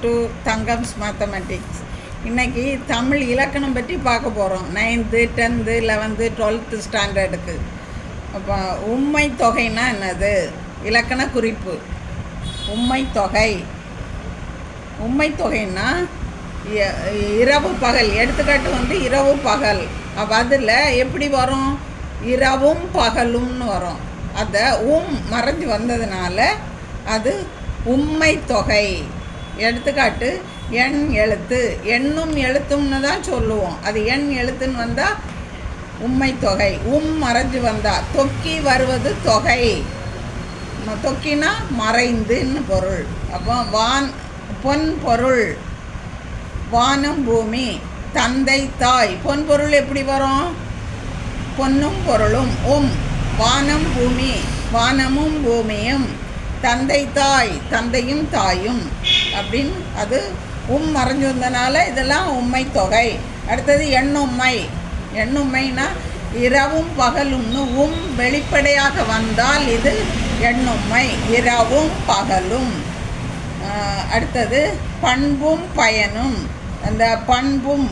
To தங்கம்ஸ் mathematics. இன்றைக்கி தமிழ் இலக்கணம் பற்றி பார்க்க போகிறோம். 9th 10th 11th 12th ஸ்டாண்டர்டுக்கு. அப்போ உம்மை தொகைன்னா என்னது? இலக்கண குறிப்பு. உம்மை தொகை. உம்மை தொகைன்னா இரவு பகல். எடுத்துக்காட்டு இரவு பகல். அப்போ அதில் எப்படி வரும்? இரவும் பகலும்னு வரும். அதை மறைஞ்சு வந்ததுனால அது உம்மை தொகை. எடுத்துக்காட்டு எண் எழுத்து. எண்ணும் எழுத்தும்னு தான் சொல்லுவோம். அது எண் எழுத்துன்னு வந்தால் உம்மை தொகை. மறைஞ்சு வந்தால் தொக்கி வருவது தொகை. தொக்கினா மறைந்துன்னு பொருள். அப்போ பொன் பொருள். வானம் பூமி. தந்தை தாய். பொன் பொருள் எப்படி வரும்? பொன்னும் பொருளும். வானம் பூமி. வானமும் பூமியும். தந்தை தாய். தந்தையும் தாயும் அப்படின்னு அது மறைஞ்சு வந்தனால இதெல்லாம் உம்மை தொகை. அடுத்தது எண்ணும்மை. எண்ணும்மைனா இரவும் பகலும்னு வெளிப்படையாக வந்தால் இது எண்ணும்மை. இரவும் பகலும். அடுத்தது பண்பும் பயனும். அந்த பண்பும்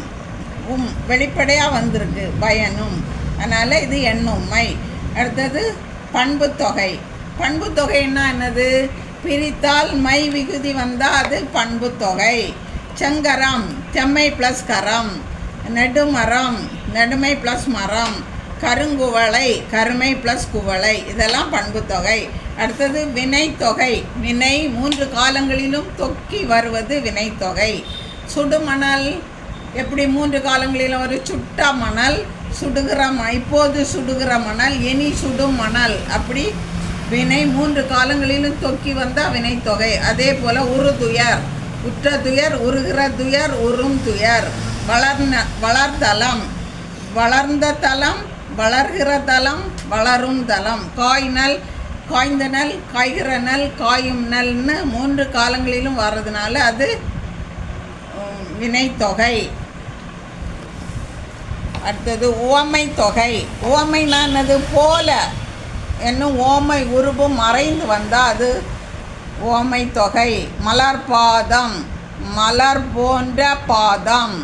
வெளிப்படையாக வந்திருக்கு, பயனும். அதனால் இது எண்ணும்மை. அடுத்தது பண்பு தொகை. பண்பு தொகைன்னா என்னது? பிரித்தால் மை விகுதி வந்தால் அது பண்பு தொகை. செங்கரம். செம்மை ப்ளஸ் கரம். நெடுமரம். நெடுமை ப்ளஸ் மரம். கருங்குவளை. கருமை ப்ளஸ் குவளை. இதெல்லாம் பண்பு தொகை. அடுத்தது வினை தொகை. வினை 3 காலங்களிலும் தொக்கி வருவது வினை தொகை. சுடுமணல். எப்படி 3 காலங்களிலும் ஒரு சுட்ட மணல், சுடுகிற இப்போது சுடுகிற மணல், இனி சுடும் மணல். அப்படி வினை 3 காலங்களிலும் தொக்கி வந்தால் வினை தொகை. அதே போல் உறுதுயர். உற்ற துயர். உருகிற துயர். உறும் துயர். வளர்தலம். வளர்ந்த தலம். வளர்கிற தலம். வளரும் தலம். காய்நல். காய்ந்த நல். காய்கிற நல். காயும் நல்னு 3 காலங்களிலும் வர்றதுனால அது வினை தொகை. அடுத்தது உவமை தொகை. உவமைனா என்னது? போல என்னும் ஓமை உருபும் மறைந்து வந்தால் அது ஓமை தொகை. மலர்பாதம். மலர் போன்ற பாதம்.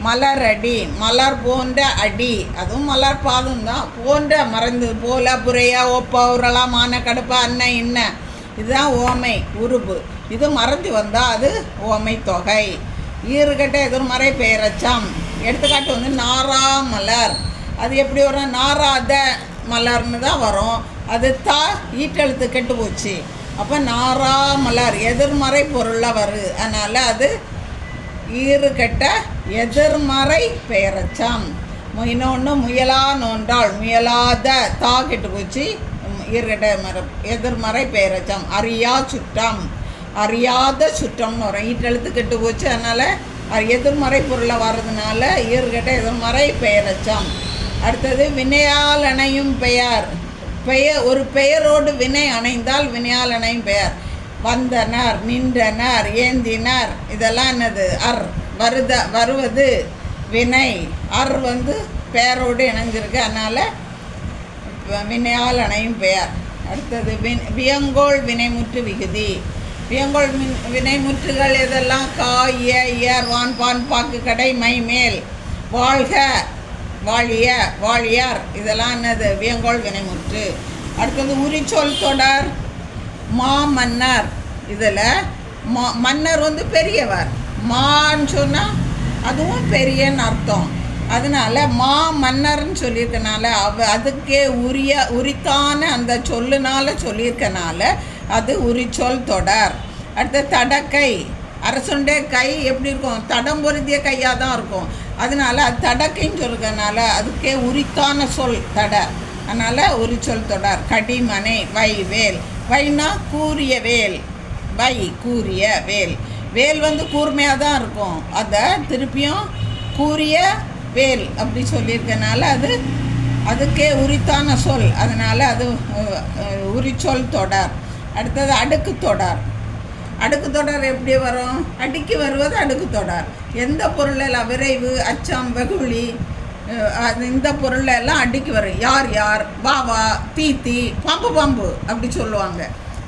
மலரடி. மலர் போன்ற அடி. அதுவும் மலர் பாதம் தான். போன்ற மறைந்து. போல புரையா ஒப்பா உரளா மான கடுப்பா அன்ன இன்ன. இதுதான் ஓமை உருபு. இது மறைஞ்சு வந்தால் அது ஓமை தொகை. ஈறுகட்ட எதிர்மறை பெயரச்சம். எடுத்துக்காட்டு நாரா மலர். அது எப்படி வரும்? நாராத மலர்னு தான் வரும். அது ஈட்டெழுத்து கெட்டு போச்சு. அப்போ நாரா மலர் எதிர்மறை பொருளாக வருது. அதனால் அது ஈறுகட்ட எதிர்மறை பெயரச்சம். இன்னொன்று முயலா நோன்றாள். முயலாத கெட்டு போச்சு. ஈறுகட்ட எதிர்மறை பெயரச்சம். அறியா சுற்றம். அறியாத சுற்றம்னு வரும். ஈட்டெழுத்து கெட்டு போச்சு. அதனால் அது எதிர்மறை பொருளாக வர்றதுனால ஈறுகட்ட எதிர்மறை பெயரச்சம். அடுத்தது வினையால் அணையும் பெயர். ஒரு பெயரோடு வினை அணைந்தால் வினையால் அணையும் பெயர். வந்தனர். நின்றனர். ஏந்தினர். இதெல்லாம் என்னது? வருவது வினை. பெயரோடு இணைஞ்சிருக்கு. அதனால் வினையால் அணையும் பெயர். அடுத்தது வியங்கோள் வினைமுற்று விகுதி. வியங்கோள் வினைமுற்றுகள் இதெல்லாம் கா, இயர், வான், பான், பாக்கு, கடை, மை, மேல். வாழ்க. வாழிய. வாழியார். இதெல்லாம் என்னது? வியங்கோள் வினைமுற்று. அடுத்தது உரிச்சொல் தொடர். மன்னர். இதில் மன்னர் பெரியவர். மான்னு சொன்னால் அதுவும் பெரியன்னு அர்த்தம். அதனால மன்னர்ன்னு சொல்லியிருக்கனால அதுக்கே உரித்தான அந்த சொல்லுனால சொல்லியிருக்கனால அது உரிச்சொல் தொடர். அடுத்த தடக்கை. அரசுண்டே கை எப்படி இருக்கும்? தடம் பொருந்திய கையாக தான் இருக்கும். அதனால அது தடக்கைன்னு சொல்கிறதுனால அதுக்கே உரித்தான சொல் தட. அதனால் உரிச்சொல் தொடர். கடிமனை. வை வேல். வைனா கூரிய வேல். வை கூரிய வேல். வேல் கூர்மையாக தான் இருக்கும். அதை திருப்பியும் கூரிய வேல் அப்படி சொல்லியிருக்கனால அது அதுக்கே உரித்தான சொல். அதனால் அது உரிச்சொல் தொடர். அடுத்தது அடுக்கு தொடர். அடுக்கு தொடர் எப்படி வரும்? அடுக்கி வருவது அடுக்கு தொடர். எந்த பொருளெல்லாம் விரைவு, அச்சம், வெகுளி, இந்த பொருளெல்லாம் அடுக்கி வரும். யார் யார், வா வா, தீ தீ, பாம்பு பாம்பு அப்படி சொல்லுவாங்க.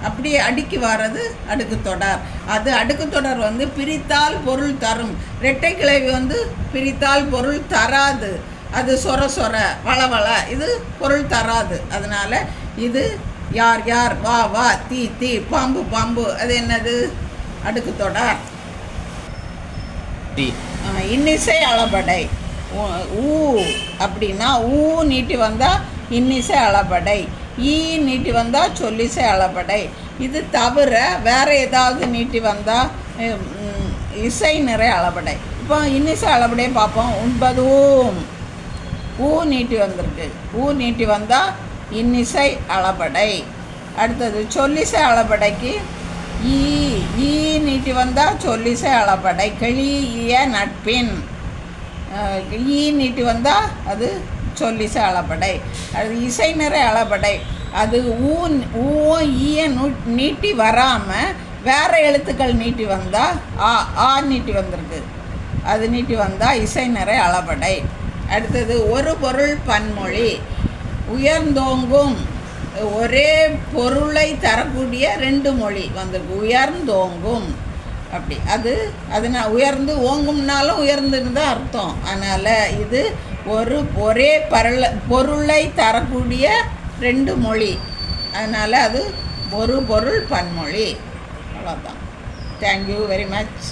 அப்படி அடுக்கி வர்றது அடுக்கு தொடர். அது அடுக்கு தொடர் வந்து பிரித்தால் பொருள் தரும். இரட்டை கிளவி வந்து பிரித்தால் பொருள் தராது. அது சொர சொர வளவள, இது பொருள் தராது. அதனால் இது யார் யார், வா வா, தீ தீ, பாம்பு பாம்பு, அது என்னது? அடுக்கு தொடர். இன்னிசை அளபடை. ஊ அப்படின்னா ஊ நீட்டி வந்தால் இன்னிசை அளபடை, ஈ நீட்டி வந்தால் சொல்லிசை அளபடை. இது தவிர வேறு ஏதாவது நீட்டி வந்தால் இசை நிறை அளபடை. இப்போ இன்னிசை அளபடையை பார்ப்போம். உண்பதும் ஊ நீட்டி வந்திருக்கு. ஊ நீட்டி வந்தால் இன்னிசை அளபடை. அடுத்தது சொல்லிசை அளபடைக்கு ஈ நீட்டி வந்தால் சொல்லிசை அளபடை. கிளிய நட்பின், ஈ நீட்டி வந்தால் அது சொல்லிசை அளபடை. அது இசை நிறை அளபடை. அது ஊவும் ஈய நீட்டி வராமல் வேறு எழுத்துக்கள் நீட்டி வந்தால் ஆ நீட்டி வந்திருக்கு, அது நீட்டி வந்தால் இசை நிறை அளபடை. அடுத்தது ஒரு பொருள் பன்மொழி. உயர்ந்தோங்கும் ஒரே பொருளை தரக்கூடிய ரெண்டு மொழி வந்திருக்கு. உயர்ந்தோங்கும் அப்படி, அது நான் உயர்ந்து ஓங்கும்னாலும் உயர்ந்துன்னு தான் அர்த்தம். அதனால் இது ஒரே பொருளை தரக்கூடிய ரெண்டு மொழி. அதனால் அது ஒரு பொருள் பன்மொழி. அவ்வளோதான். Thank you very much.